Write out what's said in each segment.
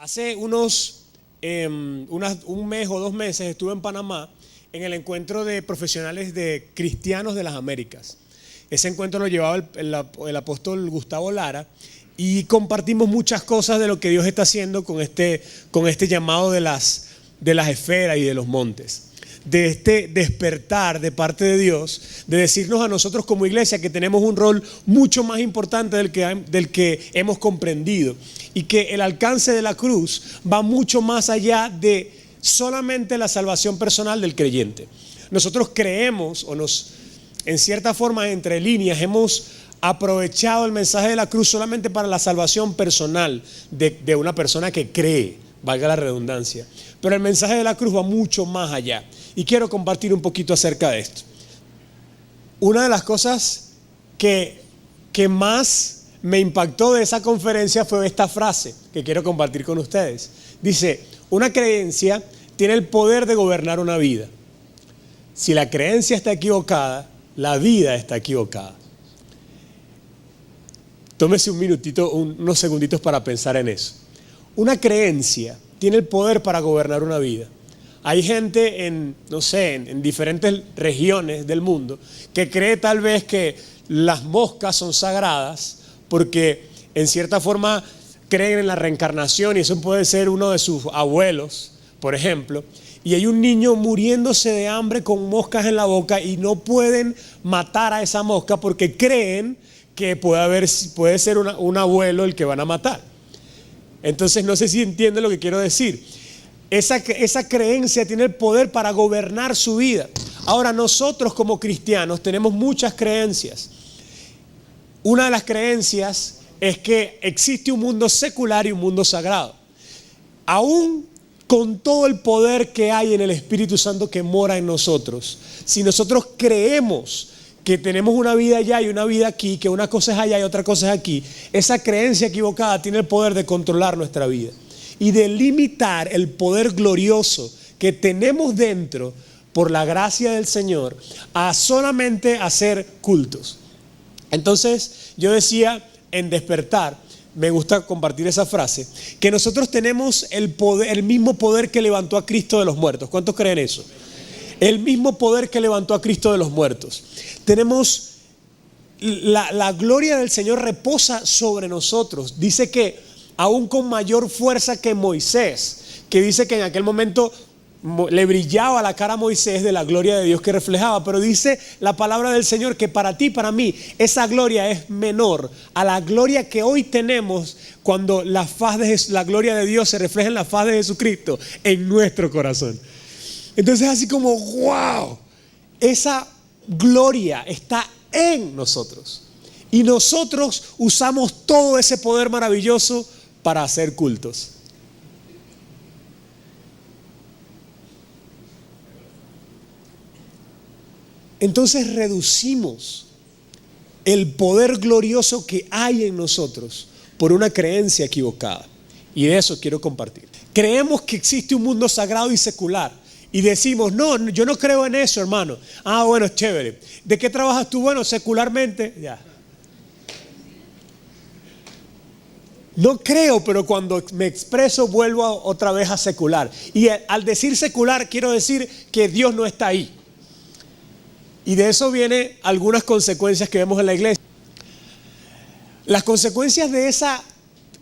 Hace un mes o 2 meses estuve en Panamá en el encuentro de profesionales de cristianos de las Américas. Ese encuentro lo llevaba el apóstol Gustavo Lara y compartimos muchas cosas de lo que Dios está haciendo con este llamado de las esferas y de los montes. De este despertar de parte de Dios, de decirnos a nosotros como iglesia que tenemos un rol mucho más importante del que hemos comprendido, y que el alcance de la cruz va mucho más allá de solamente la salvación personal del creyente. Nosotros creemos, en cierta forma entre líneas, hemos aprovechado el mensaje de la cruz solamente para la salvación personal de una persona que cree, valga la redundancia. Pero el mensaje de la cruz va mucho más allá. Y quiero compartir un poquito acerca de esto. Una de las cosas que más me impactó de esa conferencia fue esta frase que quiero compartir con ustedes. Dice: una creencia tiene el poder de gobernar una vida. Si la creencia está equivocada, la vida está equivocada. Tómese un minutito, unos segunditos para pensar en eso. Una creencia tiene el poder para gobernar una vida. Hay gente en diferentes regiones del mundo que cree tal vez que las moscas son sagradas porque en cierta forma creen en la reencarnación, y eso puede ser uno de sus abuelos, por ejemplo, y hay un niño muriéndose de hambre con moscas en la boca y no pueden matar a esa mosca porque creen que puede ser un abuelo el que van a matar. Entonces no sé si entienden lo que quiero decir. Esa creencia tiene el poder para gobernar su vida. Ahora, nosotros como cristianos tenemos muchas creencias. Una de las creencias es que existe un mundo secular y un mundo sagrado. Aún con todo el poder que hay en el Espíritu Santo que mora en nosotros, si nosotros creemos que tenemos una vida allá y una vida aquí, que una cosa es allá y otra cosa es aquí, esa creencia equivocada tiene el poder de controlar nuestra vida y de limitar el poder glorioso que tenemos dentro por la gracia del Señor a solamente hacer cultos. Entonces yo decía en Despertar, me gusta compartir esa frase, que nosotros tenemos el mismo poder que levantó a Cristo de los muertos. ¿Cuántos creen eso? El mismo poder que levantó a Cristo de los muertos. Tenemos la gloria del Señor reposa sobre nosotros. Dice que aún con mayor fuerza que Moisés, que dice que en aquel momento le brillaba la cara a Moisés de la gloria de Dios que reflejaba, pero dice la palabra del Señor que para ti, para mí, esa gloria es menor a la gloria que hoy tenemos cuando la gloria de Dios se refleja en la faz de Jesucristo en nuestro corazón. Entonces así como wow, esa gloria está en nosotros y nosotros usamos todo ese poder maravilloso para hacer cultos. Entonces reducimos el poder glorioso que hay en nosotros por una creencia equivocada. Y de eso quiero compartir. Creemos que existe un mundo sagrado y secular. Y decimos, no, yo no creo en eso, hermano. Ah, bueno, es chévere. ¿De qué trabajas tú? Bueno, secularmente. Ya. No creo, pero cuando me expreso vuelvo otra vez a secular. Y al decir secular quiero decir que Dios no está ahí. Y de eso vienen algunas consecuencias que vemos en la iglesia. Las consecuencias de esa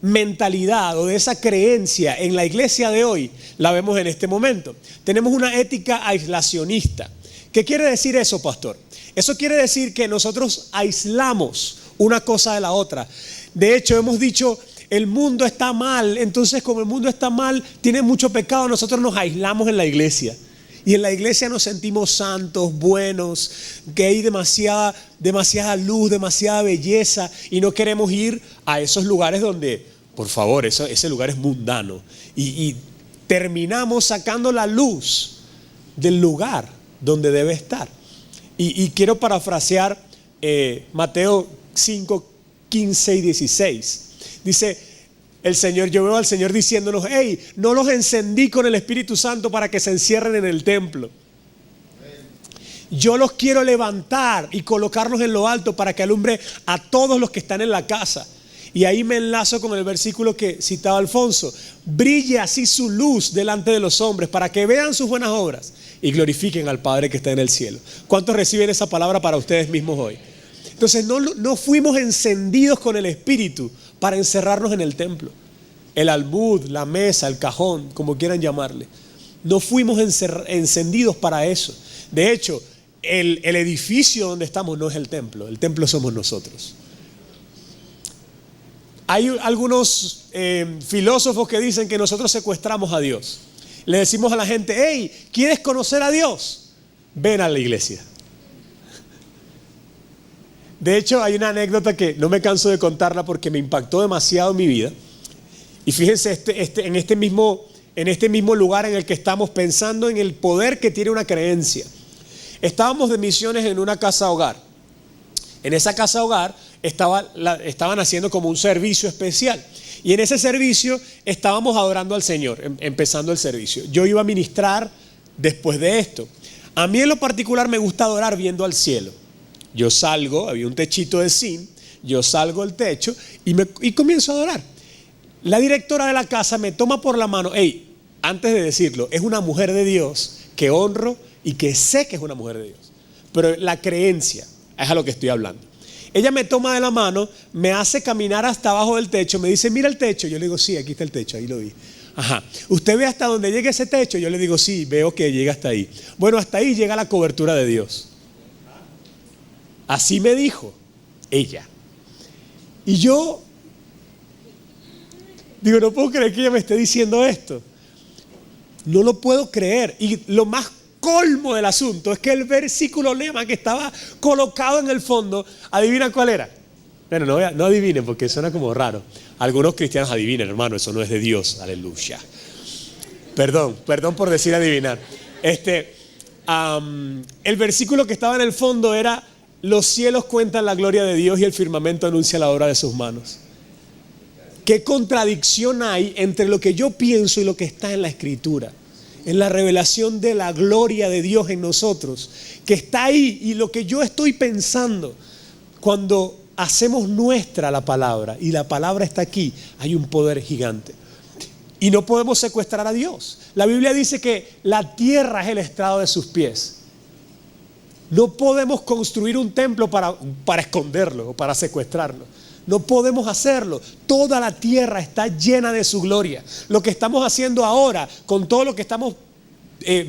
mentalidad o de esa creencia en la iglesia de hoy la vemos en este momento. Tenemos una ética aislacionista. ¿Qué quiere decir eso, pastor? Eso quiere decir que nosotros aislamos una cosa de la otra. De hecho, hemos dicho, el mundo está mal, entonces como el mundo está mal, tiene mucho pecado, nosotros nos aislamos en la iglesia. Y en la iglesia nos sentimos santos, buenos, que hay demasiada luz, demasiada belleza, y no queremos ir a esos lugares donde, por favor, ese lugar es mundano. Y terminamos sacando la luz del lugar donde debe estar. Y quiero parafrasear Mateo 5, 15 y 16. Dice yo veo al Señor diciéndonos, hey, no los encendí con el Espíritu Santo para que se encierren en el templo. Yo los quiero levantar y colocarlos en lo alto para que alumbre a todos los que están en la casa. Y ahí me enlazo con el versículo que citaba Alfonso. Brille así su luz delante de los hombres para que vean sus buenas obras y glorifiquen al Padre que está en el cielo. ¿Cuántos reciben esa palabra para ustedes mismos hoy? Entonces no fuimos encendidos con el Espíritu para encerrarnos en el templo. El almud, la mesa, el cajón, como quieran llamarle. No fuimos encendidos para eso. De hecho, el edificio donde estamos no es el templo somos nosotros. Hay algunos filósofos que dicen que nosotros secuestramos a Dios. Le decimos a la gente: hey, ¿quieres conocer a Dios? Ven a la iglesia. De hecho, hay una anécdota que no me canso de contarla porque me impactó demasiado en mi vida. Y fíjense, en este mismo lugar en el que estamos, pensando en el poder que tiene una creencia. Estábamos de misiones en una casa hogar. En esa casa hogar estaban haciendo como un servicio especial. Y en ese servicio estábamos adorando al Señor, empezando el servicio. Yo iba a ministrar después de esto. A mí en lo particular me gusta adorar viendo al cielo. Yo salgo, había un techito de zinc, yo salgo del techo y comienzo a adorar. La directora de la casa me toma por la mano. Hey, antes de decirlo, es una mujer de Dios que honro y que sé que es una mujer de Dios. Pero la creencia es a lo que estoy hablando. Ella me toma de la mano, me hace caminar hasta abajo del techo, me dice: mira el techo. Yo le digo: sí, aquí está el techo, ahí lo vi. Ajá, ¿usted ve hasta donde llega ese techo? Yo le digo: sí, veo que llega hasta ahí. Bueno, hasta ahí llega la cobertura de Dios. Así me dijo ella. Y yo digo: no puedo creer que ella me esté diciendo esto. No lo puedo creer. Y lo más colmo del asunto es que el versículo lema que estaba colocado en el fondo, ¿adivina cuál era? Bueno, no adivinen porque suena como raro. Algunos cristianos adivinen, hermano, eso no es de Dios. Aleluya. Perdón por decir adivinar. El versículo que estaba en el fondo era: los cielos cuentan la gloria de Dios y el firmamento anuncia la obra de sus manos. ¿Qué contradicción hay entre lo que yo pienso y lo que está en la Escritura? En la revelación de la gloria de Dios en nosotros, que está ahí, y lo que yo estoy pensando. Cuando hacemos nuestra la palabra y la palabra está aquí, hay un poder gigante. Y no podemos secuestrar a Dios. La Biblia dice que la tierra es el estrado de sus pies. No podemos construir un templo para esconderlo o para secuestrarlo. No podemos hacerlo. Toda la tierra está llena de su gloria. Lo que estamos haciendo ahora, con todo lo que estamos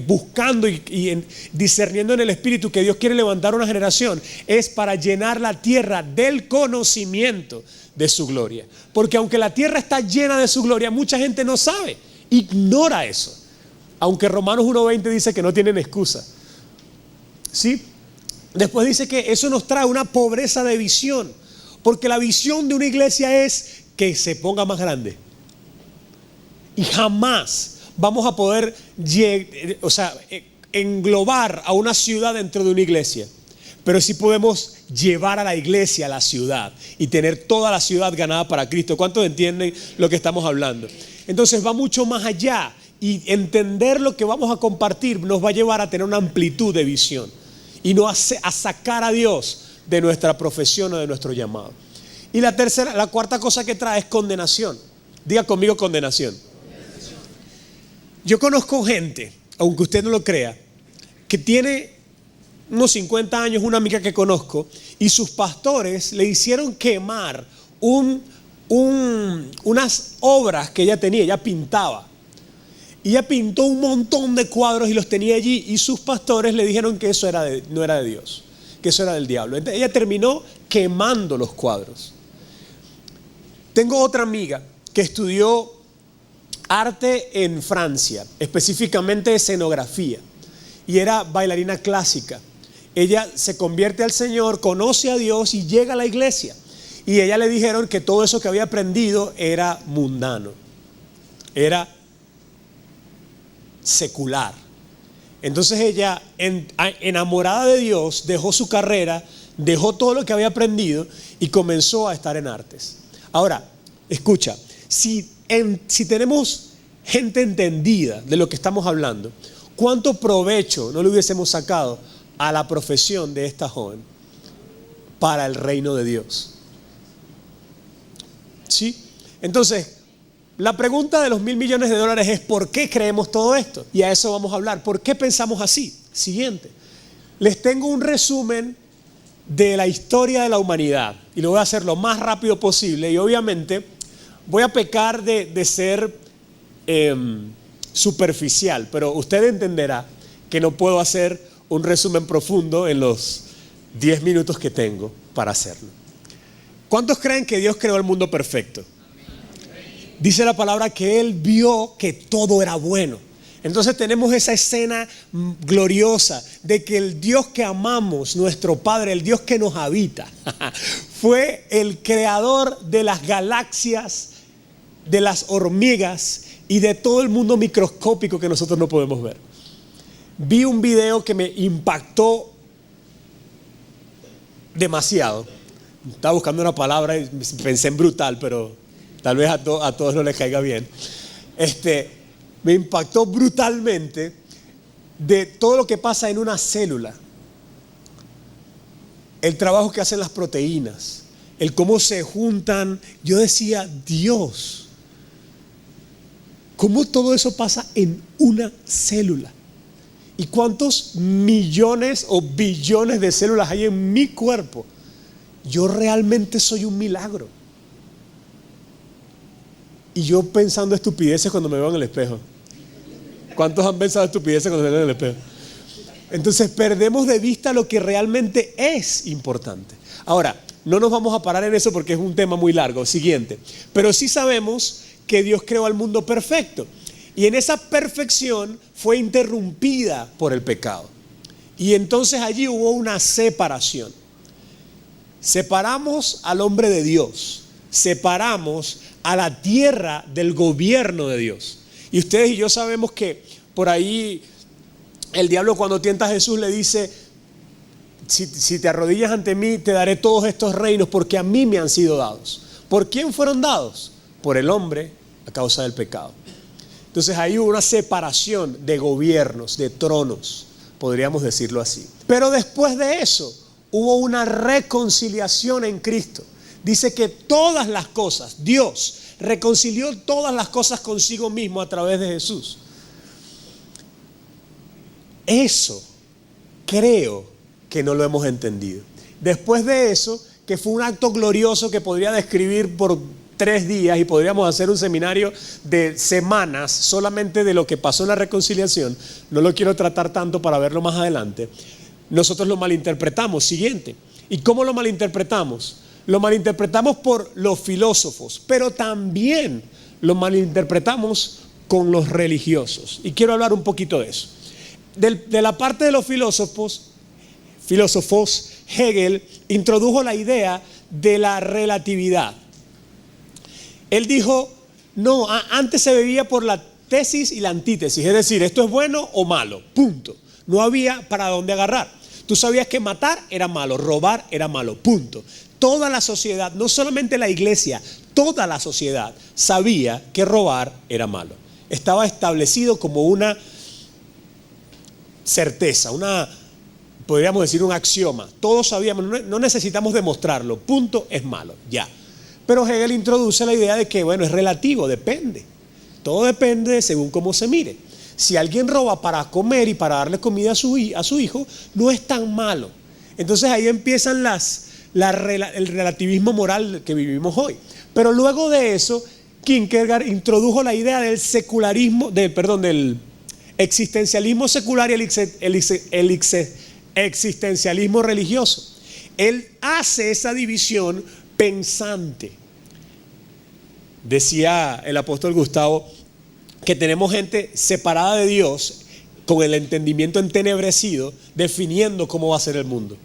buscando y discerniendo en el Espíritu, que Dios quiere levantar una generación, es para llenar la tierra del conocimiento de su gloria. Porque aunque la tierra está llena de su gloria, mucha gente no sabe, ignora eso. Aunque Romanos 1:20 dice que no tienen excusa. ¿Sí? Después dice que eso nos trae una pobreza de visión. Porque la visión de una iglesia es que se ponga más grande. Y jamás vamos a poder englobar a una ciudad dentro de una iglesia. Pero sí podemos llevar a la iglesia a la ciudad y tener toda la ciudad ganada para Cristo. ¿Cuántos entienden lo que estamos hablando? Entonces va mucho más allá. Y entender lo que vamos a compartir nos va a llevar a tener una amplitud de visión. Y no a sacar a Dios de nuestra profesión o de nuestro llamado. Y la cuarta cosa que trae es condenación. Diga conmigo: condenación. Yo conozco gente, aunque usted no lo crea, que tiene unos 50 años, una amiga que conozco, y sus pastores le hicieron quemar unas obras que ella tenía. Ella pintaba. Y ella pintó un montón de cuadros y los tenía allí, y sus pastores le dijeron que eso no era de Dios, que eso era del diablo. Entonces ella terminó quemando los cuadros. Tengo otra amiga que estudió arte en Francia, específicamente escenografía, y era bailarina clásica. Ella se convierte al Señor, conoce a Dios y llega a la iglesia. Y ella le dijeron que todo eso que había aprendido era mundano, era secular. Entonces ella, enamorada de Dios, dejó su carrera, dejó todo lo que había aprendido y comenzó a estar en artes. Ahora, escucha, si tenemos gente entendida de lo que estamos hablando, ¿cuánto provecho no le hubiésemos sacado a la profesión de esta joven para el reino de Dios? ¿sí? Entonces, la pregunta de los $1.000.000.000 es ¿por qué creemos todo esto? Y a eso vamos a hablar. ¿Por qué pensamos así? Siguiente. Les tengo un resumen de la historia de la humanidad y lo voy a hacer lo más rápido posible y obviamente voy a pecar de ser superficial, pero usted entenderá que no puedo hacer un resumen profundo en los 10 minutos que tengo para hacerlo. ¿Cuántos creen que Dios creó el mundo perfecto? Dice la palabra que Él vio que todo era bueno. Entonces tenemos esa escena gloriosa de que el Dios que amamos, nuestro Padre, el Dios que nos habita, fue el creador de las galaxias, de las hormigas y de todo el mundo microscópico que nosotros no podemos ver. Vi un video que me impactó demasiado. Estaba buscando una palabra y pensé en brutal, pero tal vez a todos no les caiga bien. Me impactó brutalmente de todo lo que pasa en una célula. El trabajo que hacen las proteínas, el cómo se juntan. Yo decía, Dios, ¿cómo todo eso pasa en una célula? ¿Y cuántos millones o billones de células hay en mi cuerpo? Yo realmente soy un milagro. Y yo pensando estupideces cuando me veo en el espejo. ¿Cuántos han pensado estupideces cuando se ven en el espejo? Entonces perdemos de vista lo que realmente es importante. Ahora, no nos vamos a parar en eso porque es un tema muy largo. Siguiente. Pero sí sabemos que Dios creó al mundo perfecto. Y en esa perfección fue interrumpida por el pecado. Y entonces allí hubo una separación. Separamos al hombre de Dios. Separamos a la tierra del gobierno de Dios. Y ustedes y yo sabemos que por ahí el diablo cuando tienta a Jesús le dice: si te arrodillas ante mí te daré todos estos reinos porque a mí me han sido dados. ¿Por quién fueron dados? Por el hombre a causa del pecado. Entonces ahí hubo una separación de gobiernos, de tronos, podríamos decirlo así. Pero después de eso hubo una reconciliación en Cristo. Dice que todas las cosas, Dios reconcilió todas las cosas consigo mismo a través de Jesús. Eso creo que no lo hemos entendido. Después de eso, que fue un acto glorioso que podría describir por 3 días y podríamos hacer un seminario de semanas solamente de lo que pasó en la reconciliación, no lo quiero tratar tanto para verlo más adelante. Nosotros lo malinterpretamos. Siguiente. ¿Y cómo lo malinterpretamos? Lo malinterpretamos por los filósofos, pero también lo malinterpretamos con los religiosos. Y quiero hablar un poquito de eso. De la parte de los filósofos, Hegel introdujo la idea de la relatividad. Él dijo, no, antes se vivía por la tesis y la antítesis, es decir, esto es bueno o malo, punto. No había para dónde agarrar. Tú sabías que matar era malo, robar era malo, punto. Toda la sociedad, no solamente la iglesia, toda la sociedad sabía que robar era malo. Estaba establecido como una certeza, podríamos decir un axioma. Todos sabíamos, no necesitamos demostrarlo, punto, es malo, ya. Pero Hegel introduce la idea de que, bueno, es relativo, depende. Todo depende según cómo se mire. Si alguien roba para comer y para darle comida a su hijo, no es tan malo. Entonces ahí empiezan el relativismo moral que vivimos hoy. Pero luego de eso, Kierkegaard introdujo la idea del secularismo, del existencialismo secular y el existencialismo religioso. Él hace esa división pensante. Decía el apóstol Gustavo que tenemos gente separada de Dios con el entendimiento entenebrecido, definiendo cómo va a ser el mundo.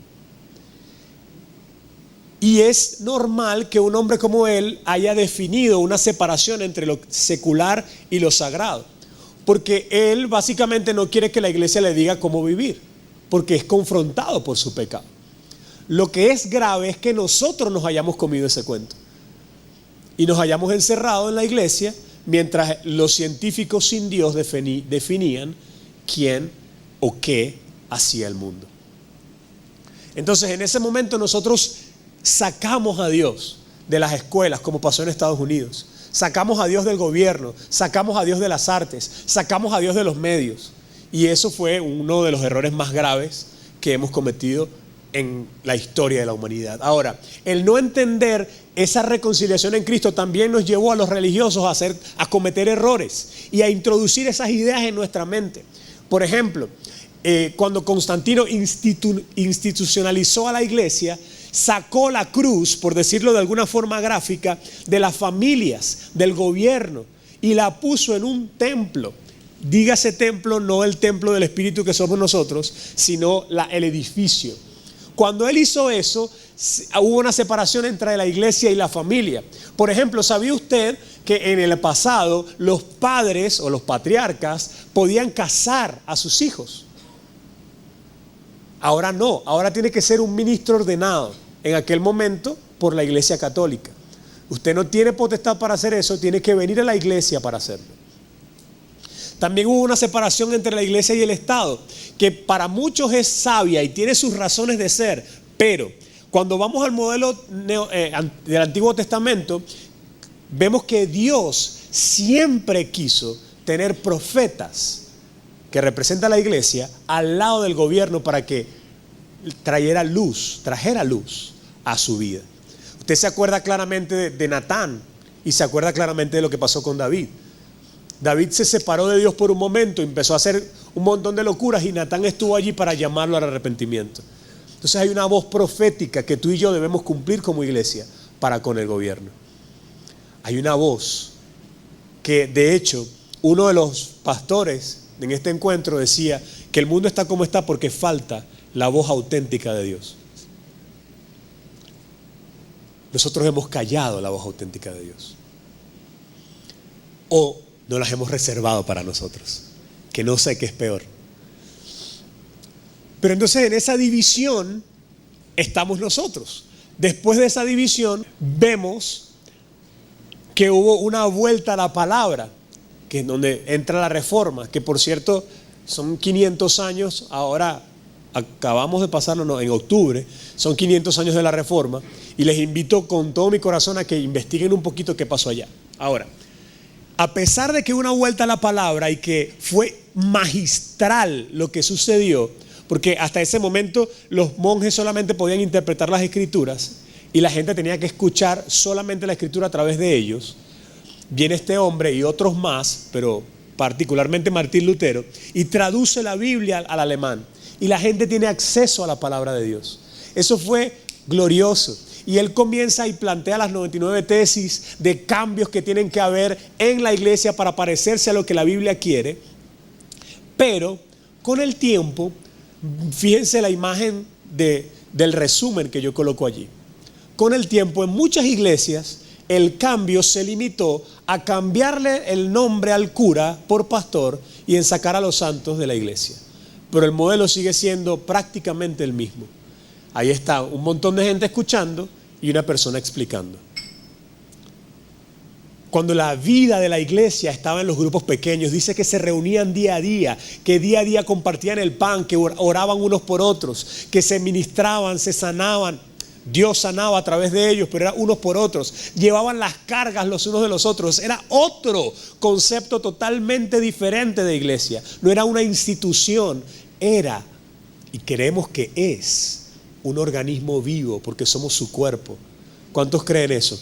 Y es normal que un hombre como él haya definido una separación entre lo secular y lo sagrado, porque él básicamente no quiere que la iglesia le diga cómo vivir, porque es confrontado por su pecado. Lo que es grave es que nosotros nos hayamos comido ese cuento y nos hayamos encerrado en la iglesia mientras los científicos sin Dios definían quién o qué hacía el mundo. Entonces en ese momento nosotros sacamos a Dios de las escuelas, como pasó en Estados Unidos. Sacamos a Dios del gobierno, sacamos a Dios de las artes, sacamos a Dios de los medios. Y eso fue uno de los errores más graves que hemos cometido en la historia de la humanidad. Ahora, el no entender esa reconciliación en Cristo también nos llevó a los religiosos a cometer errores y a introducir esas ideas en nuestra mente. Por ejemplo, cuando Constantino institucionalizó a la iglesia, sacó la cruz, por decirlo de alguna forma gráfica, de las familias, del gobierno, y la puso en un templo. Dígase templo, no el templo del Espíritu que somos nosotros, sino el edificio. Cuando él hizo eso, hubo una separación entre la iglesia y la familia. Por ejemplo, ¿sabía usted que en el pasado los padres o los patriarcas podían casar a sus hijos? Ahora no, ahora tiene que ser un ministro ordenado en aquel momento por la iglesia católica. Usted no tiene potestad para hacer eso, tiene que venir a la iglesia para hacerlo. También hubo una separación entre la iglesia y el Estado, que para muchos es sabia y tiene sus razones de ser, pero cuando vamos al modelo del Antiguo Testamento, vemos que Dios siempre quiso tener profetas que representan a la iglesia al lado del gobierno para que trajera luz a su vida. Usted se acuerda claramente de Natán y se acuerda claramente de lo que pasó con David. David se separó de Dios por un momento, empezó a hacer un montón de locuras y Natán estuvo allí para llamarlo al arrepentimiento. Entonces hay una voz profética que tú y yo debemos cumplir como iglesia para con el gobierno. Hay una voz que, de hecho, uno de los pastores en este encuentro decía que el mundo está como está porque falta la voz auténtica de Dios. Nosotros hemos callado la voz auténtica de Dios. O no las hemos reservado para nosotros, que no sé qué es peor. Pero entonces en esa división estamos nosotros. Después de esa división vemos que hubo una vuelta a la palabra, que es donde entra la reforma, que por cierto son 500 años, ahora acabamos de pasarlo en octubre, son 500 años de la reforma, y les invito con todo mi corazón a que investiguen un poquito qué pasó allá. Ahora, a pesar de que hubo una vuelta a la palabra y que fue magistral lo que sucedió, porque hasta ese momento los monjes solamente podían interpretar las escrituras y la gente tenía que escuchar solamente la escritura a través de ellos, viene este hombre y otros más, pero particularmente Martín Lutero, y traduce la Biblia al alemán y la gente tiene acceso a la palabra de Dios. Eso fue glorioso. Y él comienza y plantea las 99 tesis de cambios que tienen que haber en la iglesia para parecerse a lo que la Biblia quiere. Pero con el tiempo, fíjense la imagen del resumen que yo coloco allí. Con el tiempo, en muchas iglesias, el cambio se limitó a cambiarle el nombre al cura por pastor y en sacar a los santos de la iglesia. Pero el modelo sigue siendo prácticamente el mismo. Ahí está un montón de gente escuchando y una persona explicando. Cuando la vida de la iglesia estaba en los grupos pequeños, dice que se reunían día a día, que día a día compartían el pan, que oraban unos por otros, que se ministraban, se sanaban. Dios sanaba a través de ellos, pero era unos por otros. Llevaban las cargas los unos de los otros. Era otro concepto totalmente diferente de iglesia. No era una institución, era, y creemos que es, un organismo vivo, porque somos su cuerpo. ¿Cuántos creen eso?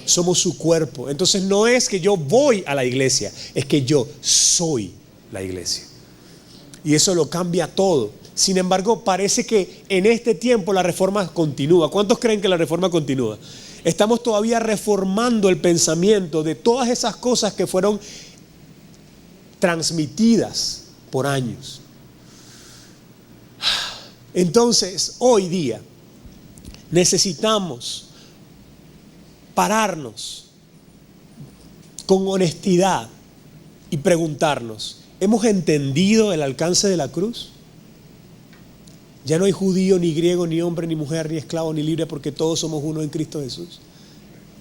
Somos su cuerpo. Entonces no es que yo voy a la iglesia, es que yo soy la iglesia. Y eso lo cambia todo. Sin embargo, parece que en este tiempo la reforma continúa. ¿Cuántos creen que la reforma continúa? Estamos todavía reformando el pensamiento de todas esas cosas que fueron transmitidas por años. Entonces, hoy día necesitamos pararnos con honestidad y preguntarnos, ¿hemos entendido el alcance de la cruz? Ya no hay judío, ni griego, ni hombre, ni mujer, ni esclavo, ni libre, porque todos somos uno en Cristo Jesús.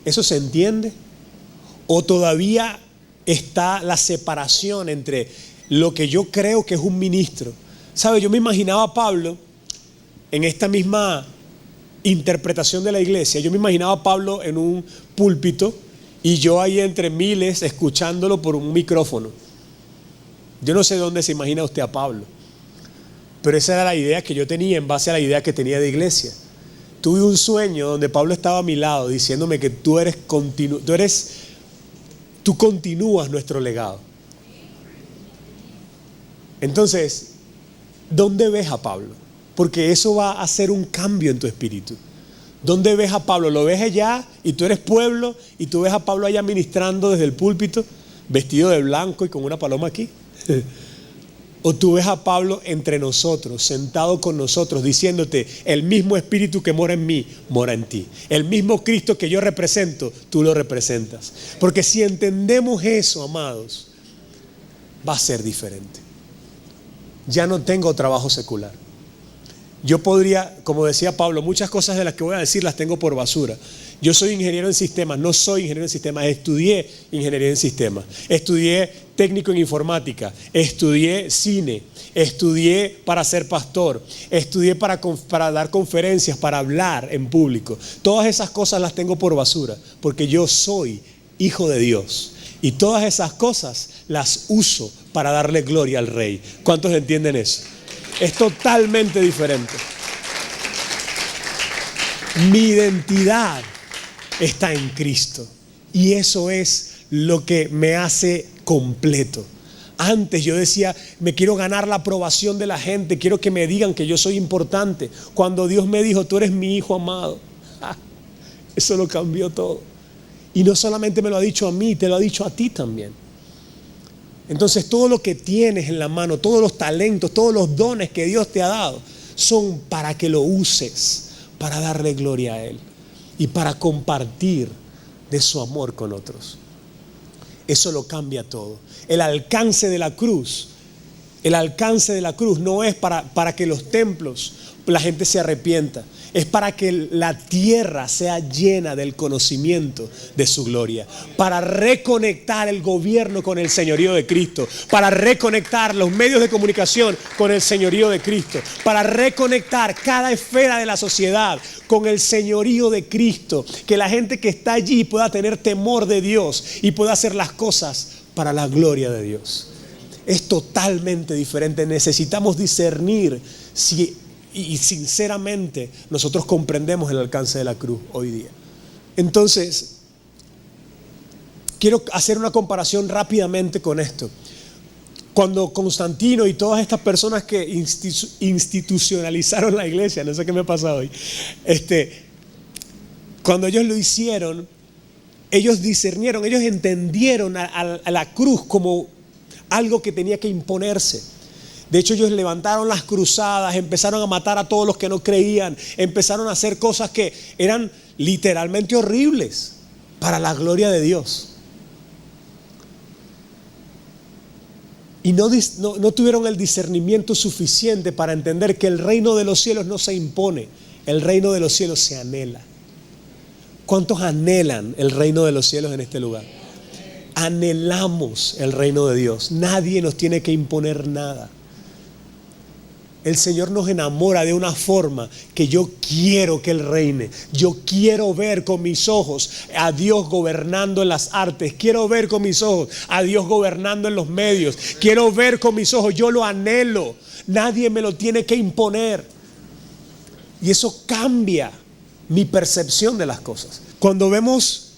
¿Eso se entiende? ¿O todavía está la separación entre lo que yo creo que es un ministro? ¿Sabe? Yo me imaginaba a Pablo en esta misma interpretación de la iglesia. Yo me imaginaba a Pablo en un púlpito y yo ahí entre miles escuchándolo por un micrófono. Yo no sé dónde se imagina usted a Pablo, pero esa era la idea que yo tenía en base a la idea que tenía de iglesia. Tuve un sueño donde Pablo estaba a mi lado diciéndome que tú continúas nuestro legado. Entonces, ¿dónde ves a Pablo? Porque eso va a hacer un cambio en tu espíritu. ¿Dónde ves a Pablo? ¿Lo ves allá y tú eres pueblo y tú ves a Pablo allá ministrando desde el púlpito, vestido de blanco y con una paloma aquí? ¿O tú ves a Pablo entre nosotros, sentado con nosotros, diciéndote, el mismo espíritu que mora en mí, mora en ti? El mismo Cristo que yo represento, tú lo representas. Porque si entendemos eso, amados, va a ser diferente. Ya no tengo trabajo secular. Yo podría, como decía Pablo, muchas cosas de las que voy a decir las tengo por basura. Yo soy ingeniero en sistemas, no soy ingeniero en sistemas, estudié ingeniería en sistemas, estudié técnico en informática, estudié cine, estudié para ser pastor, estudié para dar conferencias, para hablar en público. Todas esas cosas las tengo por basura, porque yo soy hijo de Dios. Y todas esas cosas las uso para darle gloria al Rey. ¿Cuántos entienden eso? Es totalmente diferente. Mi identidad está en Cristo. Y eso es lo que me hace completo. Antes yo decía, me quiero ganar la aprobación de la gente, quiero que me digan que yo soy importante. Cuando Dios me dijo, tú eres mi hijo amado, eso lo cambió todo. Y no solamente me lo ha dicho a mí, te lo ha dicho a ti también. Entonces todo lo que tienes en la mano, todos los talentos, todos los dones que Dios te ha dado, son para que lo uses, para darle gloria a Él y para compartir de su amor con otros. Eso lo cambia todo. El alcance de la cruz no es para que los templos, la gente se arrepienta. Es para que la tierra sea llena del conocimiento de su gloria. Para reconectar el gobierno con el señorío de Cristo. Para reconectar los medios de comunicación con el señorío de Cristo. Para reconectar cada esfera de la sociedad con el señorío de Cristo. Que la gente que está allí pueda tener temor de Dios y pueda hacer las cosas para la gloria de Dios. Es totalmente diferente. Necesitamos discernir y sinceramente nosotros comprendemos el alcance de la cruz hoy día. Entonces, quiero hacer una comparación rápidamente con esto. Cuando Constantino y todas estas personas que institucionalizaron la iglesia, no sé qué me pasa hoy, cuando ellos lo hicieron, ellos discernieron, ellos entendieron a la cruz como algo que tenía que imponerse. De hecho, ellos levantaron las cruzadas, empezaron a matar a todos los que no creían, empezaron a hacer cosas que eran literalmente horribles para la gloria de Dios. Y no tuvieron el discernimiento suficiente para entender que el reino de los cielos no se impone, el reino de los cielos se anhela. ¿Cuántos anhelan el reino de los cielos en este lugar? Anhelamos el reino de Dios. Nadie nos tiene que imponer nada. El Señor nos enamora de una forma que yo quiero que Él reine. Yo quiero ver con mis ojos a Dios gobernando en las artes. Quiero ver con mis ojos a Dios gobernando en los medios. Quiero ver con mis ojos, yo lo anhelo. Nadie me lo tiene que imponer. Y eso cambia mi percepción de las cosas. Cuando vemos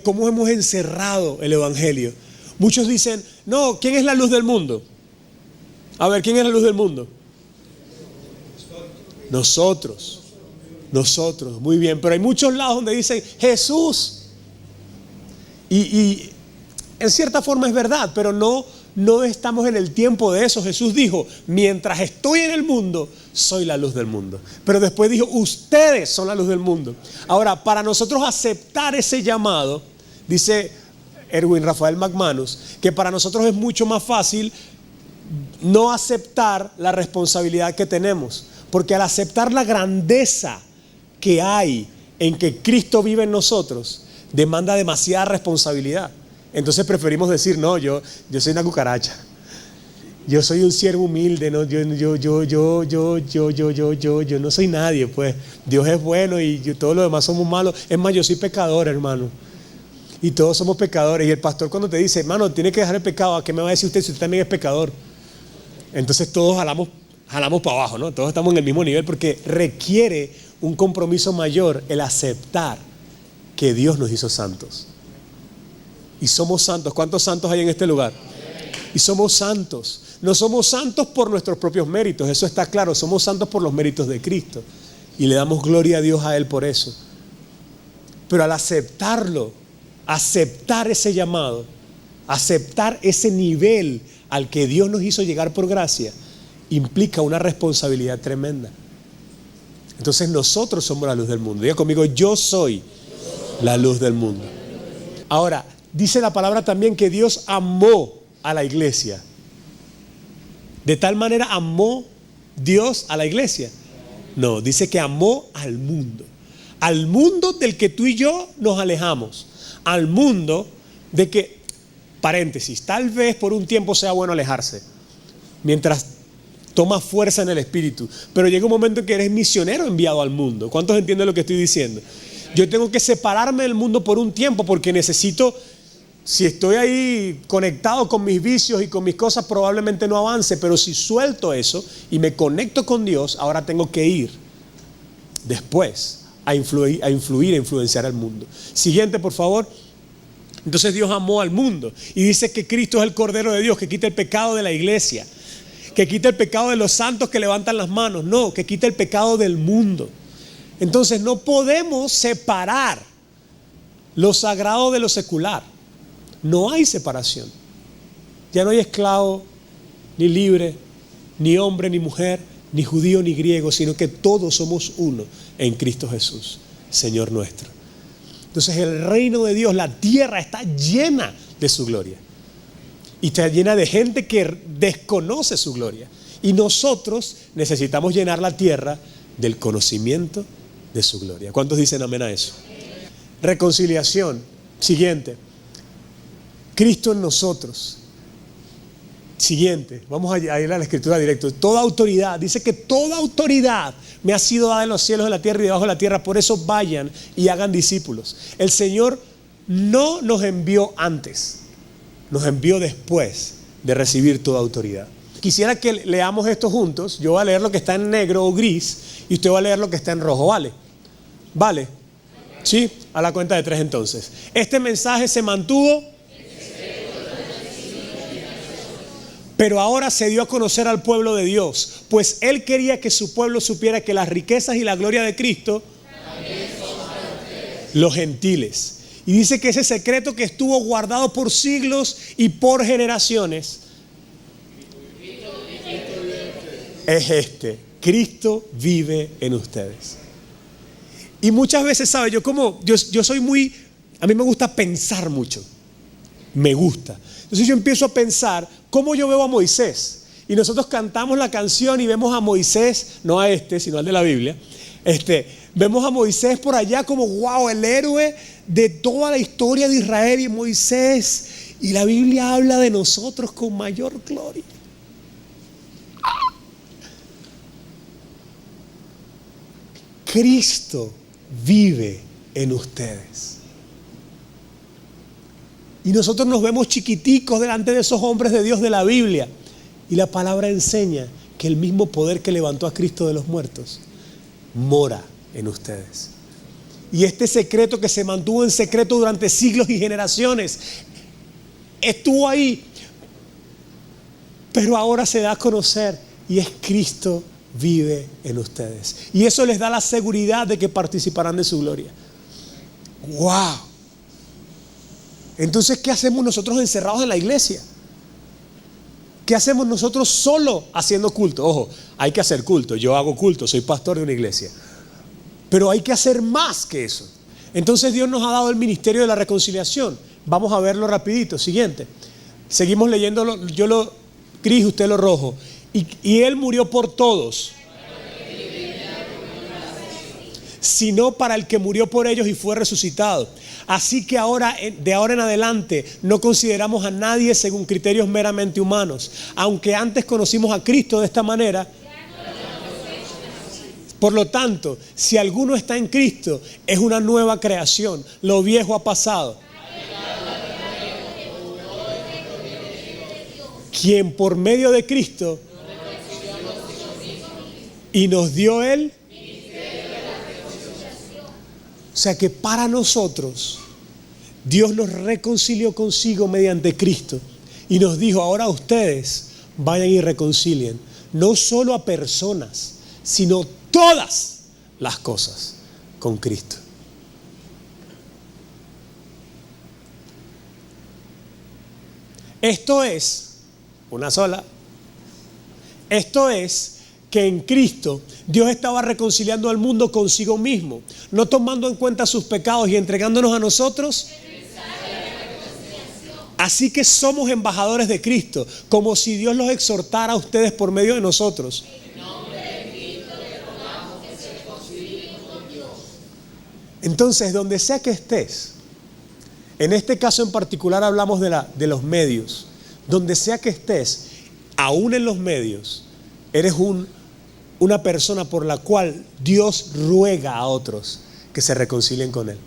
cómo hemos encerrado el evangelio, muchos dicen, no, ¿quién es la luz del mundo? A ver, ¿quién es la luz del mundo? Nosotros, muy bien. Pero hay muchos lados donde dicen Jesús. Y en cierta forma es verdad, pero no estamos en el tiempo de eso. Jesús dijo, mientras estoy en el mundo, soy la luz del mundo. Pero después dijo, ustedes son la luz del mundo. Ahora, para nosotros aceptar ese llamado, dice Erwin Rafael McManus, que para nosotros es mucho más fácil no aceptar la responsabilidad que tenemos, porque al aceptar la grandeza que hay en que Cristo vive en nosotros, demanda demasiada responsabilidad. Entonces preferimos decir, no, yo soy una cucaracha. Yo soy un siervo humilde, ¿no? Yo no soy nadie, pues. Dios es bueno y todos los demás somos malos. Es más, yo soy pecador, hermano. Y todos somos pecadores. Y el pastor cuando te dice, hermano, tiene que dejar el pecado, ¿a qué me va a decir usted si usted también es pecador? Entonces todos jalamos para abajo, ¿no? Todos estamos en el mismo nivel porque requiere un compromiso mayor el aceptar que Dios nos hizo santos. Y somos santos. ¿Cuántos santos hay en este lugar? Y somos santos. No somos santos por nuestros propios méritos, eso está claro. Somos santos por los méritos de Cristo. Y le damos gloria a Dios a Él por eso. Pero al aceptarlo, aceptar ese llamado, aceptar ese nivel al que Dios nos hizo llegar por gracia, implica una responsabilidad tremenda. Entonces nosotros somos la luz del mundo. Diga conmigo, yo soy la luz del mundo. Ahora, dice la palabra también que Dios amó a la iglesia. De tal manera amó Dios a la iglesia. No, dice que amó al mundo. Al mundo del que tú y yo nos alejamos. Al mundo de que, paréntesis, tal vez por un tiempo sea bueno alejarse, mientras toma fuerza en el espíritu. Pero llega un momento en que eres misionero enviado al mundo. ¿Cuántos entienden lo que estoy diciendo? Yo tengo que separarme del mundo por un tiempo porque necesito. Si estoy ahí conectado con mis vicios y con mis cosas, probablemente no avance, pero si suelto eso y me conecto con Dios, ahora tengo que ir después a influenciar al mundo. Siguiente, por favor. Entonces Dios amó al mundo y dice que Cristo es el Cordero de Dios que quita el pecado de la iglesia, que quita el pecado de los santos que levantan las manos. No, que quita el pecado del mundo. Entonces no podemos separar lo sagrado de lo secular. No hay separación. Ya no hay esclavo, ni libre, ni hombre, ni mujer, ni judío, ni griego, sino que todos somos uno en Cristo Jesús, Señor nuestro. Entonces el reino de Dios, la tierra está llena de su gloria. Y está llena de gente que desconoce su gloria. Y nosotros necesitamos llenar la tierra del conocimiento de su gloria. ¿Cuántos dicen amén a eso? Reconciliación. Siguiente. Cristo en nosotros. Siguiente, vamos a ir a la escritura directo. Toda autoridad, dice que toda autoridad me ha sido dada en los cielos, en la tierra y debajo de la tierra. Por eso vayan y hagan discípulos. El Señor no nos envió antes, nos envió después de recibir toda autoridad. Quisiera que leamos esto juntos. Yo voy a leer lo que está en negro o gris y usted va a leer lo que está en rojo. ¿Vale? ¿Vale? ¿Sí? A la cuenta de 3 entonces. Este mensaje se mantuvo, pero ahora se dio a conocer al pueblo de Dios, pues Él quería que su pueblo supiera que las riquezas y la gloria de Cristo también son para ustedes, los gentiles. Y dice que ese secreto que estuvo guardado por siglos y por generaciones es este: Cristo vive en ustedes. Y muchas veces, ¿sabe? Yo soy muy, a mí me gusta pensar mucho. Me gusta. Entonces yo empiezo a pensar cómo yo veo a Moisés. Y nosotros cantamos la canción y vemos a Moisés, no a sino al de la Biblia. Vemos a Moisés por allá como wow, el héroe de toda la historia de Israel y Moisés. Y la Biblia habla de nosotros con mayor gloria. Cristo vive en ustedes. Y nosotros nos vemos chiquiticos delante de esos hombres de Dios de la Biblia. Y la palabra enseña que el mismo poder que levantó a Cristo de los muertos mora en ustedes. Y este secreto que se mantuvo en secreto durante siglos y generaciones estuvo ahí, pero ahora se da a conocer y es Cristo vive en ustedes. Y eso les da la seguridad de que participarán de su gloria. ¡Wow! Entonces, ¿qué hacemos nosotros encerrados en la iglesia? ¿Qué hacemos nosotros solo haciendo culto? Ojo, hay que hacer culto. Yo hago culto, soy pastor de una iglesia. Pero hay que hacer más que eso. Entonces Dios nos ha dado el ministerio de la reconciliación. Vamos a verlo rapidito. Siguiente. Seguimos leyéndolo. Yo lo gris, usted lo rojo. Y Él murió por todos. sino para el que murió por ellos y fue resucitado. Así que ahora, de ahora en adelante, no consideramos a nadie según criterios meramente humanos. Aunque antes conocimos a Cristo de esta manera, por lo tanto, si alguno está en Cristo, es una nueva creación. Lo viejo ha pasado. Quien por medio de Cristo y nos dio Él. O sea que para nosotros, Dios nos reconcilió consigo mediante Cristo y nos dijo: ahora ustedes vayan y reconcilien, no solo a personas, sino todas las cosas con Cristo. Esto es una sola. Esto es que en Cristo Dios estaba reconciliando al mundo consigo mismo, no tomando en cuenta sus pecados y entregándonos a nosotros. Así que somos embajadores de Cristo, como si Dios los exhortara a ustedes por medio de nosotros. Entonces, donde sea que estés, en este caso en particular hablamos de los medios, donde sea que estés, aún en los medios, eres una persona por la cual Dios ruega a otros que se reconcilien con Él.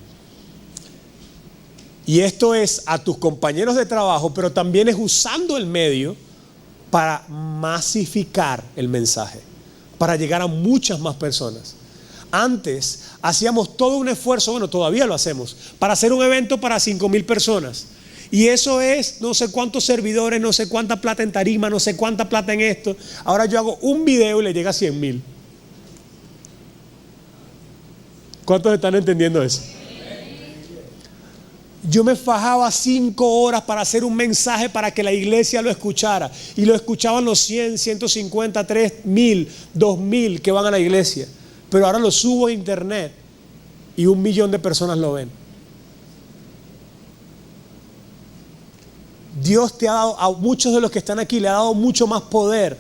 Y esto es a tus compañeros de trabajo, pero también es usando el medio para masificar el mensaje, para llegar a muchas más personas. Antes hacíamos todo un esfuerzo, bueno, todavía lo hacemos, para hacer un evento para 5,000 personas. Y eso es no sé cuántos servidores, no sé cuánta plata en tarima, no sé cuánta plata en esto. Ahora yo hago un video y le llega a 100,000. ¿Cuántos están entendiendo eso? Yo me fajaba 5 horas para hacer un mensaje para que la iglesia lo escuchara. Y lo escuchaban los 100, 150, 3,000, 2,000 que van a la iglesia. Pero ahora lo subo a internet y 1,000,000 de personas lo ven. Dios te ha dado, a muchos de los que están aquí, le ha dado mucho más poder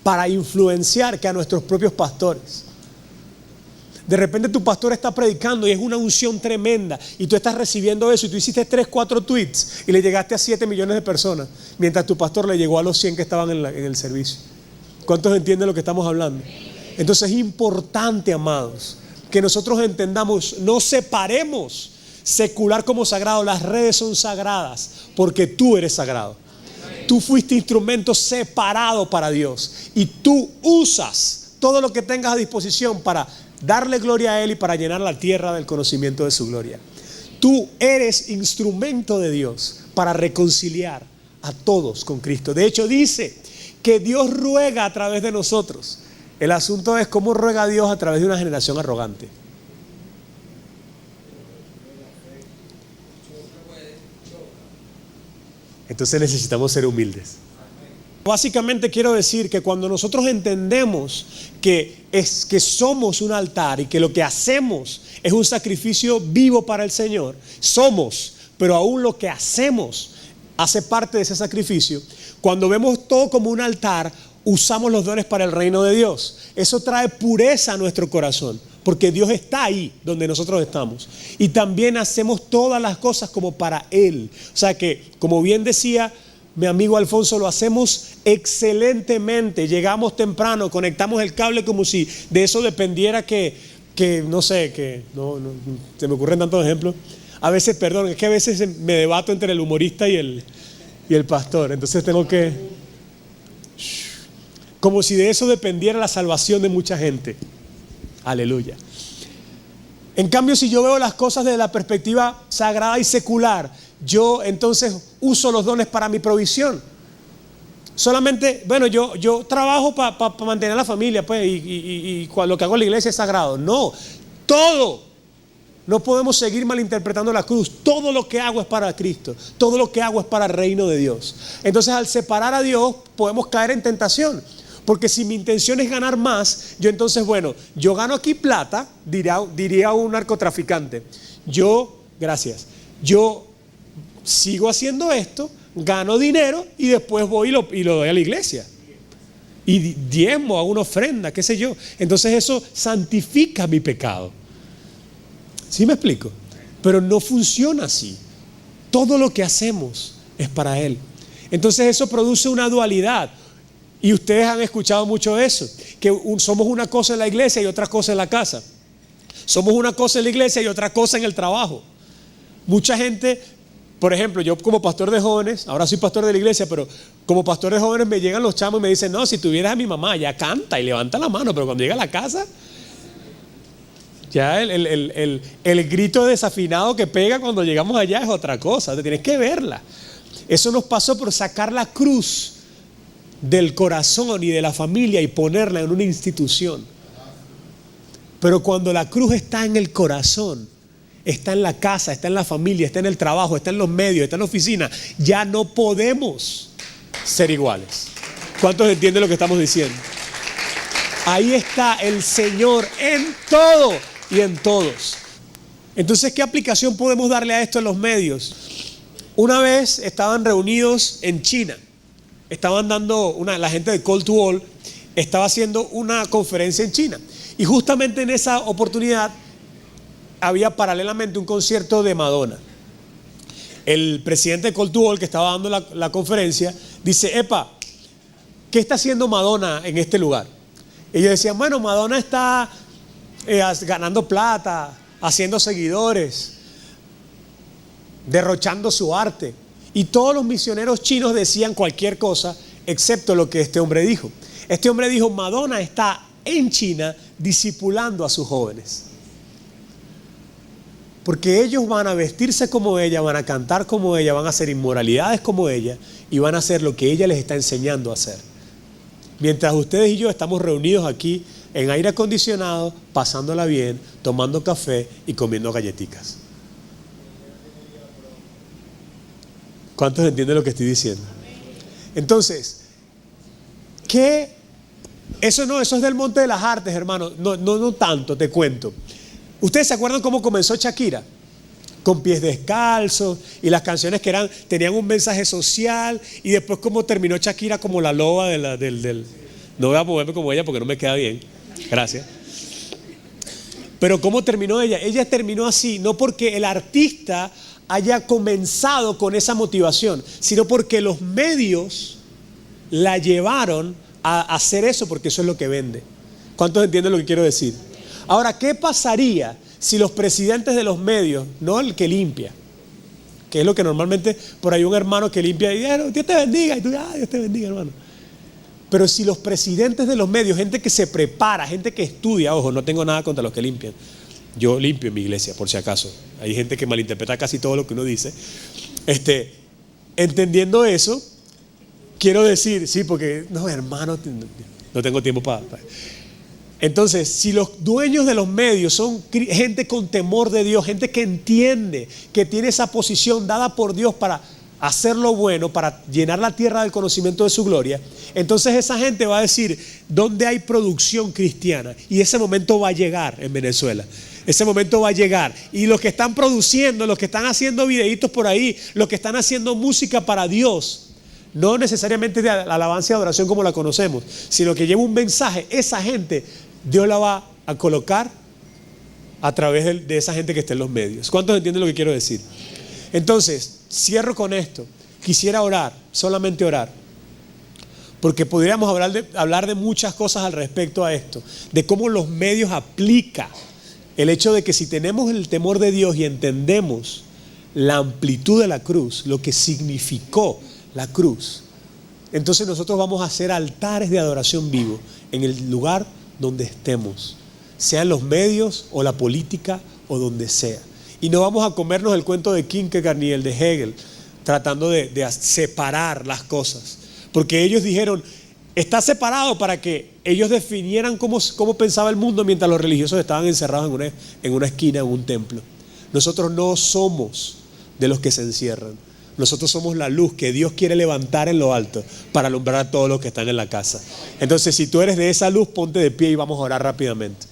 para influenciar que a nuestros propios pastores. De repente tu pastor está predicando y es una unción tremenda y tú estás recibiendo eso y tú hiciste 3, 4 tweets y le llegaste a 7 millones de personas, mientras tu pastor le llegó a los 100 que estaban en el servicio. ¿Cuántos entienden lo que estamos hablando? Entonces es importante, amados, que nosotros entendamos, no separemos secular como sagrado. Las redes son sagradas porque tú eres sagrado. Tú fuiste instrumento separado para Dios y tú usas todo lo que tengas a disposición para darle gloria a Él y para llenar la tierra del conocimiento de su gloria. Tú eres instrumento de Dios para reconciliar a todos con Cristo. De hecho dice que Dios ruega a través de nosotros. El asunto es cómo ruega Dios a través de una generación arrogante. Entonces necesitamos ser humildes. Básicamente quiero decir que cuando nosotros entendemos que somos un altar y que lo que hacemos es un sacrificio vivo para el Señor, pero aún lo que hacemos hace parte de ese sacrificio. Cuando vemos todo como un altar, usamos los dones para el reino de Dios. Eso trae pureza a nuestro corazón, porque Dios está ahí donde nosotros estamos. Y también hacemos todas las cosas como para Él. O sea que, como bien decía mi amigo Alfonso, lo hacemos excelentemente. Llegamos temprano, conectamos el cable como si de eso dependiera que no sé, que no se me ocurren tantos ejemplos. A veces, perdón, es que a veces me debato entre el humorista y el pastor. Entonces tengo que... Como si de eso dependiera la salvación de mucha gente. Aleluya. En cambio, si yo veo las cosas desde la perspectiva sagrada y secular, yo entonces uso los dones para mi provisión. Solamente, bueno, yo trabajo para mantener a la familia, pues, y lo que hago en la iglesia es sagrado. No, todo. No podemos seguir malinterpretando la cruz. Todo lo que hago es para Cristo. Todo lo que hago es para el reino de Dios. Entonces, al separar a Dios, podemos caer en tentación. Porque si mi intención es ganar más, yo entonces, bueno, yo gano aquí plata, diría un narcotraficante. Yo sigo haciendo esto, gano dinero y después voy y lo doy a la iglesia. Y diezmo, hago una ofrenda, qué sé yo. Entonces eso santifica mi pecado. ¿Sí me explico? Pero no funciona así. Todo lo que hacemos es para Él. Entonces eso produce una dualidad. Y ustedes han escuchado mucho eso, que somos una cosa en la iglesia y otra cosa en la casa. Somos una cosa en la iglesia y otra cosa en el trabajo. Mucha gente, por ejemplo, yo como pastor de jóvenes, ahora soy pastor de la iglesia, pero como pastor de jóvenes me llegan los chamos y me dicen, no, si tuvieras a mi mamá, ya canta y levanta la mano, pero cuando llega a la casa, ya el grito desafinado que pega cuando llegamos allá es otra cosa, te tienes que verla. Eso nos pasó por sacar la cruz del corazón y de la familia y ponerla en una institución. Pero cuando la cruz está en el corazón, está en la casa, está en la familia, está en el trabajo, está en los medios, está en la oficina, ya no podemos ser iguales. ¿Cuántos entienden lo que estamos diciendo? Ahí está el Señor en todo y en todos. Entonces, ¿qué aplicación podemos darle a esto en los medios? Una vez estaban reunidos en China. Estaban dando, la gente de Call to All estaba haciendo una conferencia en China. Y justamente en esa oportunidad había paralelamente un concierto de Madonna. El presidente de Call to All, que estaba dando la conferencia, dice, epa, ¿qué está haciendo Madonna en este lugar? Ellos decían, bueno, Madonna está ganando plata, haciendo seguidores, derrochando su arte. Y todos los misioneros chinos decían cualquier cosa excepto lo que este hombre dijo. Este hombre dijo, Madonna está en China discipulando a sus jóvenes. Porque ellos van a vestirse como ella, van a cantar como ella, van a hacer inmoralidades como ella y van a hacer lo que ella les está enseñando a hacer. Mientras ustedes y yo estamos reunidos aquí en aire acondicionado, pasándola bien, tomando café y comiendo galletitas. ¿Cuántos entienden lo que estoy diciendo? Entonces, ¿qué? Eso es del Monte de las Artes, hermano. No tanto, te cuento. ¿Ustedes se acuerdan cómo comenzó Shakira? Con pies descalzos y las canciones que tenían un mensaje social, y después cómo terminó Shakira como la loba del... No voy a moverme como ella porque no me queda bien. Gracias. Pero ¿cómo terminó ella? Ella terminó así, no porque el artista haya comenzado con esa motivación, sino porque los medios la llevaron a hacer eso, porque eso es lo que vende. ¿Cuántos entienden lo que quiero decir? Ahora, ¿qué pasaría si los presidentes de los medios, no el que limpia, que es lo que normalmente, por ahí un hermano que limpia y Dios te bendiga, y tú, Dios te bendiga, hermano. Pero si los presidentes de los medios, gente que se prepara, gente que estudia, ojo, no tengo nada contra los que limpian, yo limpio en mi iglesia, por si acaso. Hay gente que malinterpreta casi todo lo que uno dice. Entendiendo eso, quiero decir, sí, porque, no, hermano, no tengo tiempo para... Entonces, si los dueños de los medios son gente con temor de Dios, gente que entiende, que tiene esa posición dada por Dios para hacer lo bueno, para llenar la tierra del conocimiento de su gloria, entonces esa gente va a decir, ¿dónde hay producción cristiana? Y ese momento va a llegar en Venezuela. Ese momento va a llegar. Y los que están produciendo, los que están haciendo videitos por ahí, los que están haciendo música para Dios, no necesariamente de alabanza y adoración como la conocemos, sino que lleva un mensaje, esa gente Dios la va a colocar a través de esa gente que está en los medios. ¿Cuántos entienden lo que quiero decir? Entonces, cierro con esto. Quisiera orar, solamente orar, porque podríamos hablar de muchas cosas al respecto a esto, de cómo los medios aplican el hecho de que si tenemos el temor de Dios y entendemos la amplitud de la cruz, lo que significó la cruz, entonces nosotros vamos a hacer altares de adoración vivo en el lugar donde estemos, sean los medios o la política o donde sea. Y no vamos a comernos el cuento de Kierkegaard ni el de Hegel, tratando de separar las cosas. Porque ellos dijeron, está separado para que ellos definieran cómo pensaba el mundo mientras los religiosos estaban encerrados en una esquina, en un templo. Nosotros no somos de los que se encierran. Nosotros somos la luz que Dios quiere levantar en lo alto para alumbrar a todos los que están en la casa. Entonces, si tú eres de esa luz, ponte de pie y vamos a orar rápidamente.